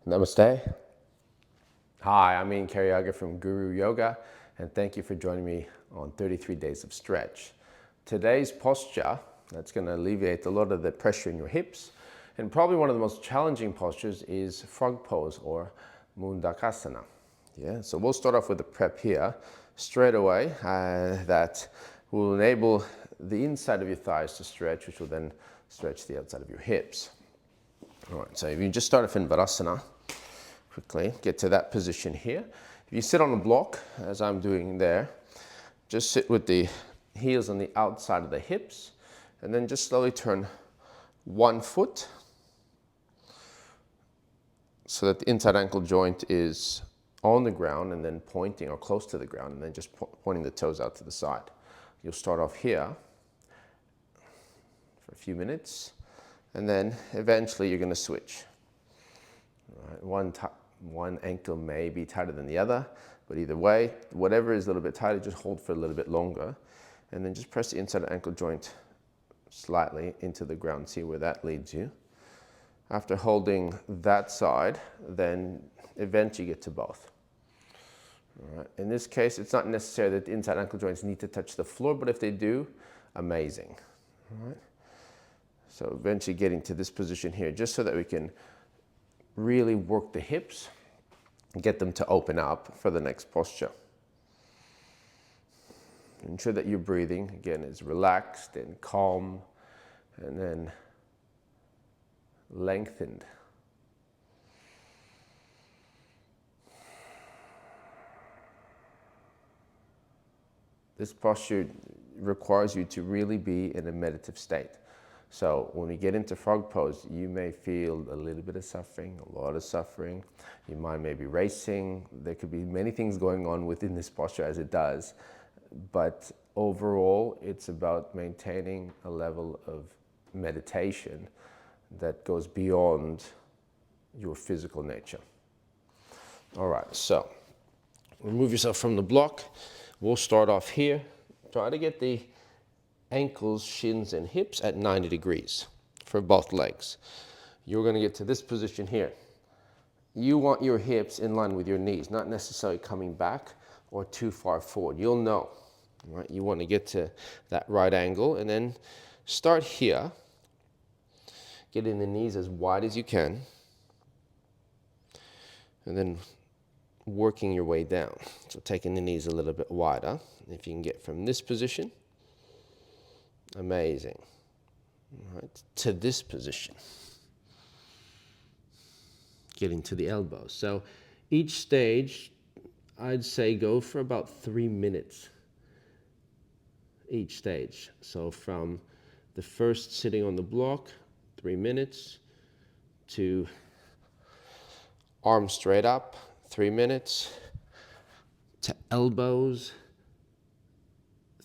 Namaste. Hi, I'm Ian Karyaga from Guru Yoga, and thank you for joining me on 33 Days of Stretch. Today's posture, that's going to alleviate a lot of the pressure in your hips, and probably one of the most challenging postures is frog pose or Mundakasana. Yeah, so we'll start off with a prep here straight away that will enable the inside of your thighs to stretch, which will then stretch the outside of your hips. All right, so if you just start off in Varasana, quickly get to that position here. If you sit on a block, as I'm doing there, just sit with the heels on the outside of the hips, and then just slowly turn one foot so that the inside ankle joint is on the ground and then pointing or close to the ground, and then just pointing the toes out to the side. You'll start off here for a few minutes, and then eventually you're going to switch. All right, one ankle may be tighter than the other, but either way, whatever is a little bit tighter, just hold for a little bit longer, and then just press the inside ankle joint slightly into the ground. See where that leads you. After holding that side, then eventually get to both. All right. In this case, it's not necessary that the inside ankle joints need to touch the floor, but if they do, amazing. All right. So eventually getting to this position here, just so that we can really work the hips and get them to open up for the next posture. Ensure that your breathing, again, is relaxed and calm, and then lengthened. This posture requires you to really be in a meditative state. So when we get into frog pose, you may feel a little bit of suffering, a lot of suffering. Your mind may be racing. There could be many things going on within this posture as it does. But overall, it's about maintaining a level of meditation that goes beyond your physical nature. All right, so remove yourself from the block. We'll start off here. Try to get the ankles, shins, and hips at 90 degrees for both legs. You're going to get to this position here. You want your hips in line with your knees, not necessarily coming back or too far forward. You'll know, right? You want to get to that right angle, and then start here. Getting the knees as wide as you can, and then working your way down. So taking the knees a little bit wider. If you can get from this position, amazing. All right, to this position. Getting to the elbows. So each stage, I'd say go for about 3 minutes each stage. So from the first sitting on the block, 3 minutes, to arms straight up, 3 minutes, to elbows,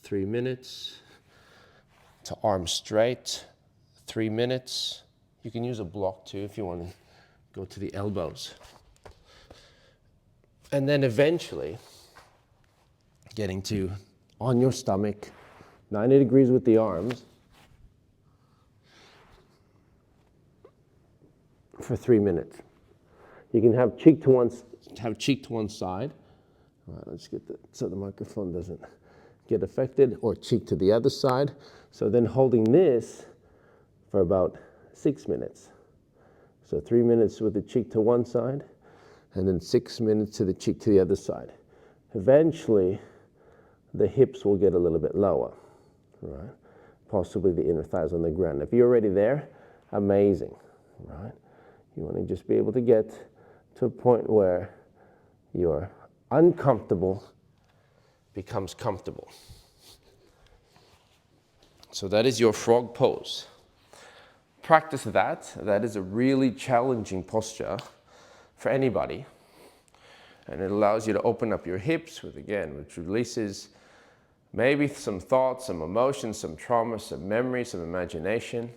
3 minutes, to arms straight, 3 minutes. You can use a block too if you want to go to the elbows. And then eventually getting to on your stomach, 90 degrees with the arms for 3 minutes. You can have cheek to one side. All right, let's get so the microphone doesn't get affected, or cheek to the other side. So then holding this for about 6 minutes. So 3 minutes with the cheek to one side, and then 6 minutes to the cheek to the other side. Eventually, the hips will get a little bit lower, right? Possibly the inner thighs on the ground. If you're already there, amazing, right? You want to just be able to get to a point where your uncomfortable becomes comfortable. So that is your frog pose. Practice that. That is a really challenging posture for anybody. And it allows you to open up your hips which releases maybe some thoughts, some emotions, some trauma, some memory, some imagination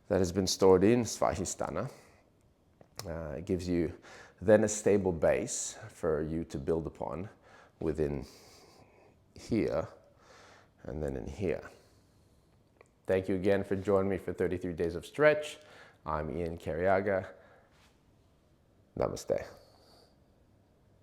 that has been stored in Svadhisthana. It gives you then a stable base for you to build upon within here and then in here. Thank you again for joining me for 33 Days of Stretch. I'm Ian Karyaga. Namaste.